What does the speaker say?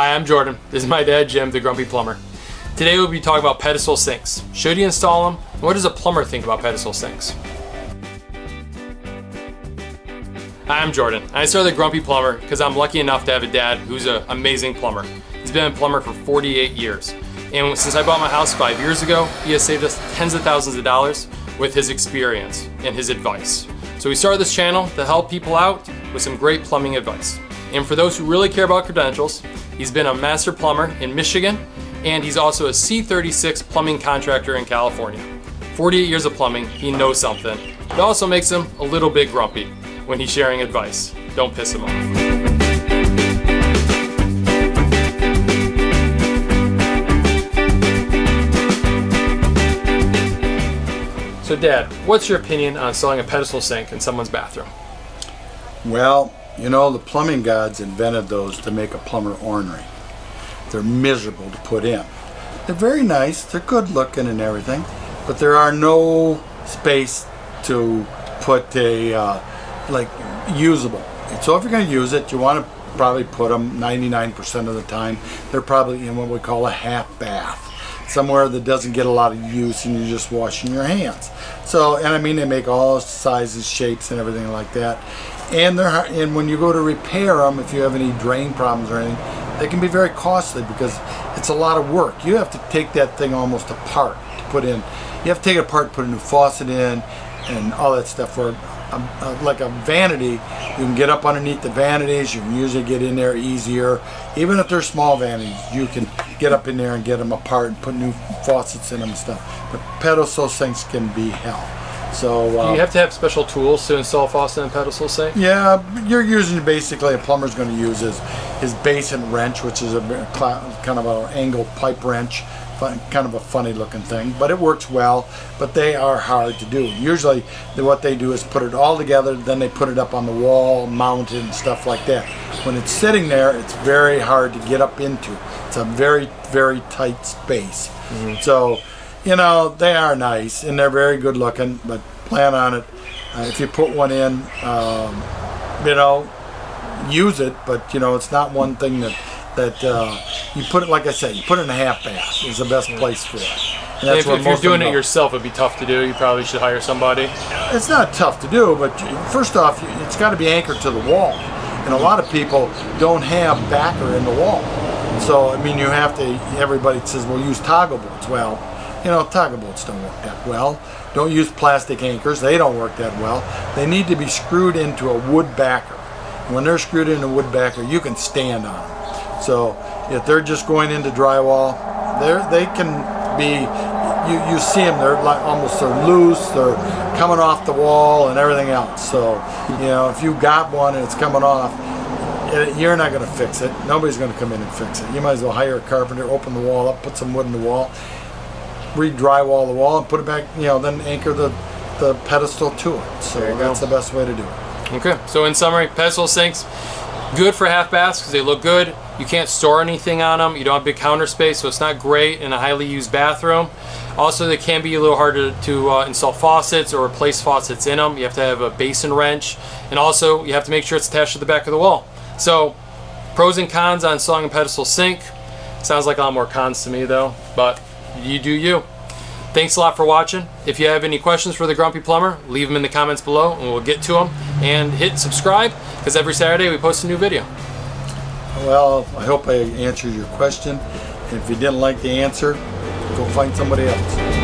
Hi, I'm Jordan. This is my dad, Jim, the Grumpy Plumber. Today we'll be talking about pedestal sinks. Should you install them? And what does a plumber think about pedestal sinks? Hi, I'm Jordan. I started the Grumpy Plumber because I'm lucky enough to have a dad who's an amazing plumber. He's been a plumber for 48 years. And since I bought my house 5 years ago, he has saved us tens of thousands of dollars with his experience and his advice. So we started this channel to help people out with some great plumbing advice. And for those who really care about credentials, he's been a master plumber in Michigan, and he's also a C36 plumbing contractor in California. 48 years of plumbing, he knows something. It also makes him a little bit grumpy when he's sharing advice. Don't piss him off. So Dad, what's your opinion on installing a pedestal sink in someone's bathroom? Well, you know, the plumbing gods invented those to make a plumber ornery. They're miserable to put in. They're very nice, they're good looking and everything, but there are no space to put a, usable. So if you're going to use it, you want to probably put them 99% of the time. They're probably in what we call a half bath. Somewhere that doesn't get a lot of use and you're just washing your hands. So, and I mean, they make all sizes, shapes, and everything like that. And when you go to repair them, if you have any drain problems or anything, they can be very costly because it's a lot of work. You have to take that thing almost apart to put in. You have to take it apart, put a new faucet in, and all that stuff. For like a vanity, you can get up underneath the vanities. You can usually get in there easier. Even if they're small vanities, you can get up in there and get them apart and put new faucets in them and stuff. But pedestal sinks can be hell. So do you have to have special tools to install a faucet and pedestal sink? Yeah, you're using basically a plumber's going to use his basin wrench, which is a kind of an angled pipe wrench, kind of a funny looking thing, but it works well. But they are hard to do. Usually, what they do is put it all together, then they put it up on the wall, mounted, and stuff like that. When it's sitting there, it's very hard to get up into. It's a very, very tight space. Mm-hmm. So, you know, they are nice and they're very good looking, but plan on it. If you put one in, you know, use it, but you know, it's not one thing that you put it, like I said, you put it in a half bath is the best place for it. And that's if you're doing it yourself, it'd be tough to do. You probably should hire somebody. It's not tough to do, but first off, it's got to be anchored to the wall. And a lot of people don't have backer in the wall. So, I mean, you have to, everybody says, well, use toggle bolts. Well, you know, toggle bolts don't work that well. Don't use plastic anchors. They don't work that well. They need to be screwed into a wood backer. And when they're screwed into a wood backer, you can stand on them. So if they're just going into drywall, they can be, you see them, they're like almost they're loose, they're coming off the wall and everything else. So, you know, if you got one and it's coming off, you're not going to fix it. Nobody's going to come in and fix it. You might as well hire a carpenter, open the wall up, put some wood in the wall, re-drywall the wall, and put it back, you know, then anchor the pedestal to it. So that's the best way to do it. Okay, so in summary, pedestal sinks, good for half baths because they look good. You can't store anything on them. You don't have big counter space, so it's not great in a highly used bathroom. Also, they can be a little harder to install faucets or replace faucets in them. You have to have a basin wrench, and also you have to make sure it's attached to the back of the wall. So, pros and cons on installing a pedestal sink. Sounds like a lot more cons to me though, but you do you. Thanks a lot for watching. If you have any questions for the Grumpy Plumber, leave them in the comments below and we'll get to them. And hit subscribe because every Saturday we post a new video. Well, I hope I answered your question. If you didn't like the answer, go find somebody else.